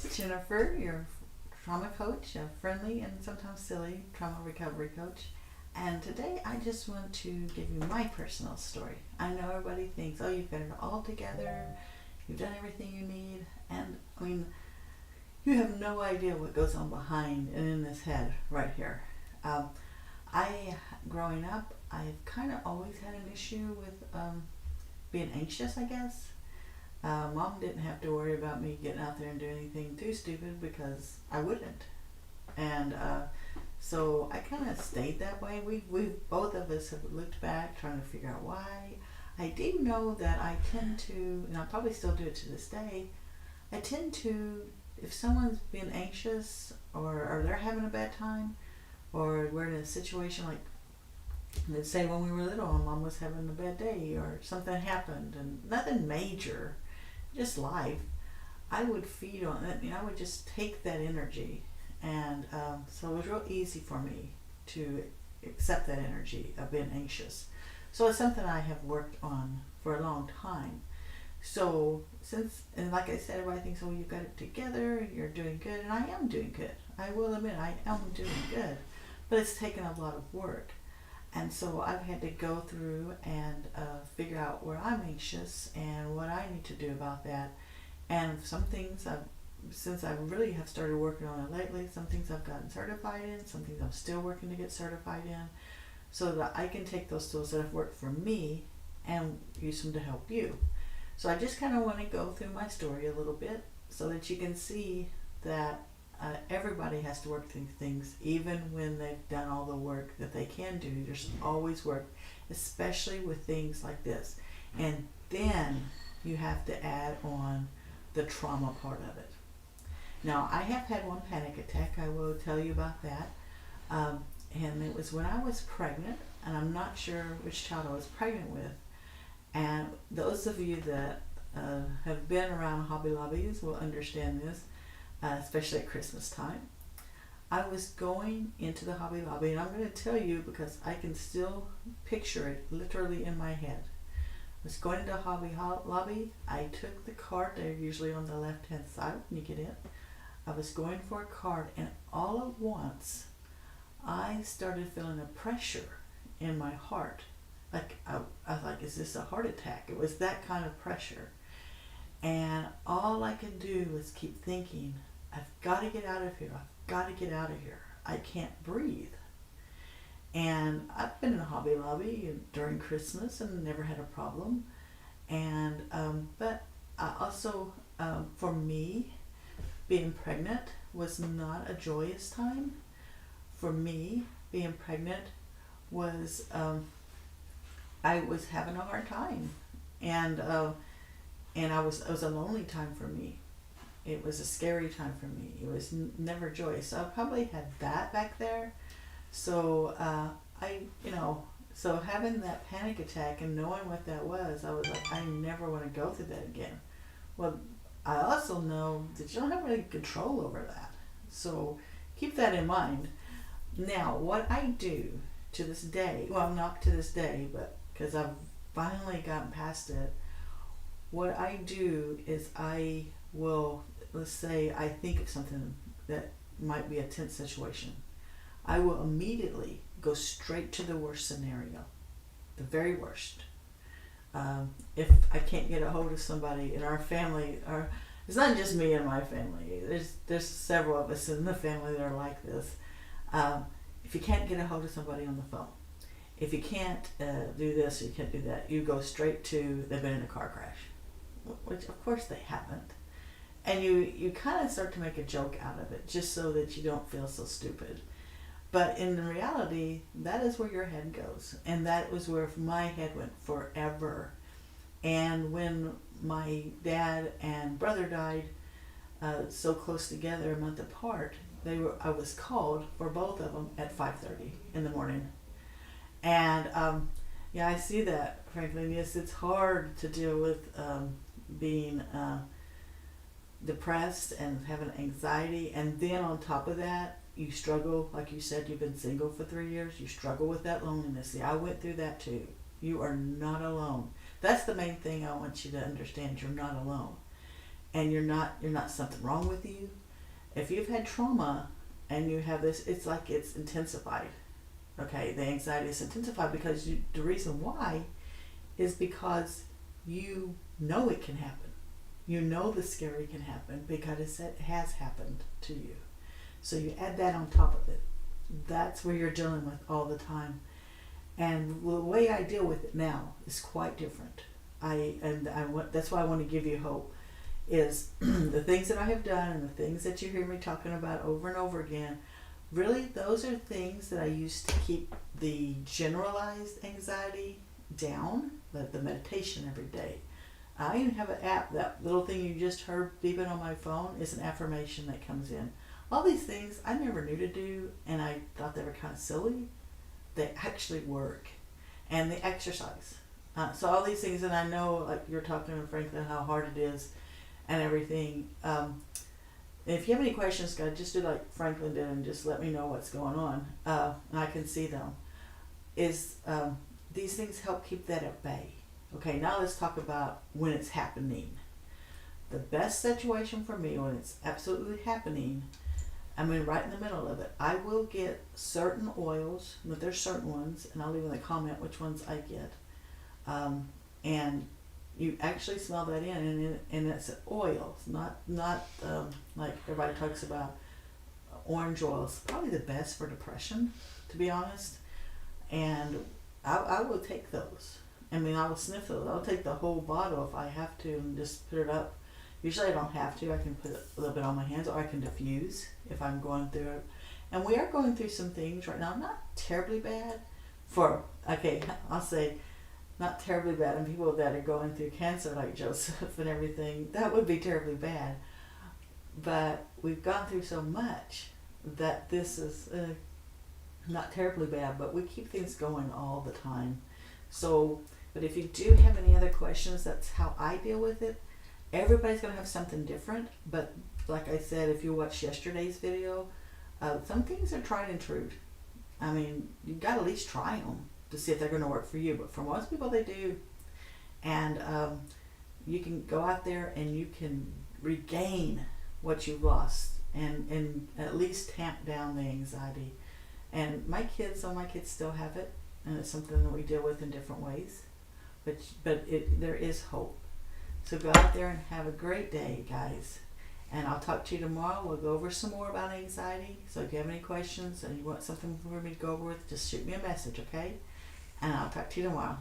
It's Jennifer, your trauma coach, a friendly and sometimes silly trauma recovery coach. And today I just want to give you my personal story. I know everybody thinks, oh, you've got it all together, you've done everything you need, and I mean, you have no idea what goes on behind and in this head right here. Um, Growing up, I've kind of always had an issue with being anxious, I guess. Mom didn't have to worry about me getting out there and doing anything too stupid because I wouldn't. And so I kind of stayed that way. We both of us have looked back trying to figure out why. I do know that I tend to, and I probably still do it to this day, I tend to, if someone's being anxious or they're having a bad time, or we're in a situation like, let's say when we were little and Mom was having a bad day or something happened and nothing major, just life, I would feed on it. I would just take that energy, and so it was real easy for me to accept that energy of being anxious. So it's something I have worked on for a long time. So and like I said, everybody thinks, oh, you've got it together, you're doing good, and I am doing good. I will admit I am doing good, but it's taken a lot of work. And so I've had to go through and figure out where I'm anxious and what I need to do about that. And some things since I really have started working on it lately, some things I've gotten certified in, some things I'm still working to get certified in, so that I can take those tools that have worked for me and use them to help you. So I just kind of want to go through my story a little bit so that you can see that everybody has to work through things, even when they've done all the work that they can do. There's always work, especially with things like this. And then you have to add on the trauma part of it. Now, I have had one panic attack. I will tell you about that. And it was when I was pregnant, and I'm not sure which child I was pregnant with. And those of you that have been around Hobby Lobbies will understand this. Especially at Christmas time. I was going into the Hobby Lobby, and I'm going to tell you because I can still picture it literally in my head. I was going into Hobby Lobby. I took the cart. They're usually on the left-hand side when you get in. I was going for a cart, and all at once, I started feeling a pressure in my heart. Like I was like, is this a heart attack? It was that kind of pressure. And all I could do was keep thinking, I've got to get out of here. I've got to get out of here. I can't breathe. And I've been in a Hobby Lobby during Christmas and never had a problem. And but I also, for me, being pregnant was not a joyous time. For me, being pregnant was, I was having a hard time. And it was a lonely time for me. It was a scary time for me. It was never joyous. So I probably had that back there. So so having that panic attack and knowing what that was, I was like, I never want to go through that again. Well, I also know that you don't have any control over that. So keep that in mind. Now, what I do to this day, well, not to this day, but because I've finally gotten past it, what I do is I will, let's say I think of something that might be a tense situation. I will immediately go straight to the worst scenario, the very worst. If I can't get a hold of somebody in our family, or it's not just me and my family, there's several of us in the family that are like this. If you can't get a hold of somebody on the phone, if you can't do this or you can't do that, you go straight to they've been in a car crash. Which of course they haven't, and you kind of start to make a joke out of it just so that you don't feel so stupid. But in reality, that is where your head goes, and that was where my head went forever. And when my dad and brother died so close together, a month apart, I was called for both of them at 5:30 in the morning. And yeah, I see that, frankly. Yes, it's hard to deal with being depressed and having anxiety, and then on top of that, you struggle, like you said, you've been single for 3 years, you struggle with that loneliness. See, I went through that too. You are not alone. That's the main thing I want you to understand. You're not alone. and you're not something wrong with you. If you've had trauma and you have this, it's like it's intensified. Okay, the anxiety is intensified because the reason why is because you know it can happen. You know the scary can happen because it has happened to you. So you add that on top of it. That's where you're dealing with all the time. And the way I deal with it now is quite different. That's why I want to give you hope. Is the things that I have done and the things that you hear me talking about over and over again. Really, those are things that I used to keep the generalized anxiety down. The meditation every day. I even have an app. That little thing you just heard beeping on my phone is an affirmation that comes in. All these things I never knew to do, and I thought they were kind of silly. They actually work, and they exercise. So all these things, and I know, like you're talking to Franklin, how hard it is, and everything. If you have any questions, guys, just do like Franklin did, and just let me know what's going on, and I can see them. These things help keep that at bay. Okay, now let's talk about when it's happening. The best situation for me when it's absolutely happening, I'm right in the middle of it. I will get certain oils, but there's certain ones, and I'll leave in the comment which ones I get. And you actually smell that in, and it's oils, not like everybody talks about. Orange oil is probably the best for depression, to be honest. And I will take those. I will sniff those. I'll take the whole bottle if I have to and just put it up. Usually I don't have to. I can put a little bit on my hands, or I can diffuse if I'm going through it. And we are going through some things right now, not terribly bad I'll say not terribly bad. And people that are going through cancer like Joseph and everything, that would be terribly bad. But we've gone through so much that this is not terribly bad, but we keep things going all the time. So, but if you do have any other questions, that's how I deal with it. Everybody's going to have something different, but like I said, if you watched yesterday's video, some things are tried and true. You got to at least try them to see if they're going to work for you, but for most people they do. And you can go out there and you can regain what you've lost and at least tamp down the anxiety. And some of my kids still have it, and it's something that we deal with in different ways, but there is hope. So go out there and have a great day, guys. And I'll talk to you tomorrow. We'll go over some more about anxiety. So if you have any questions and you want something for me to go over with, just shoot me a message, okay? And I'll talk to you tomorrow.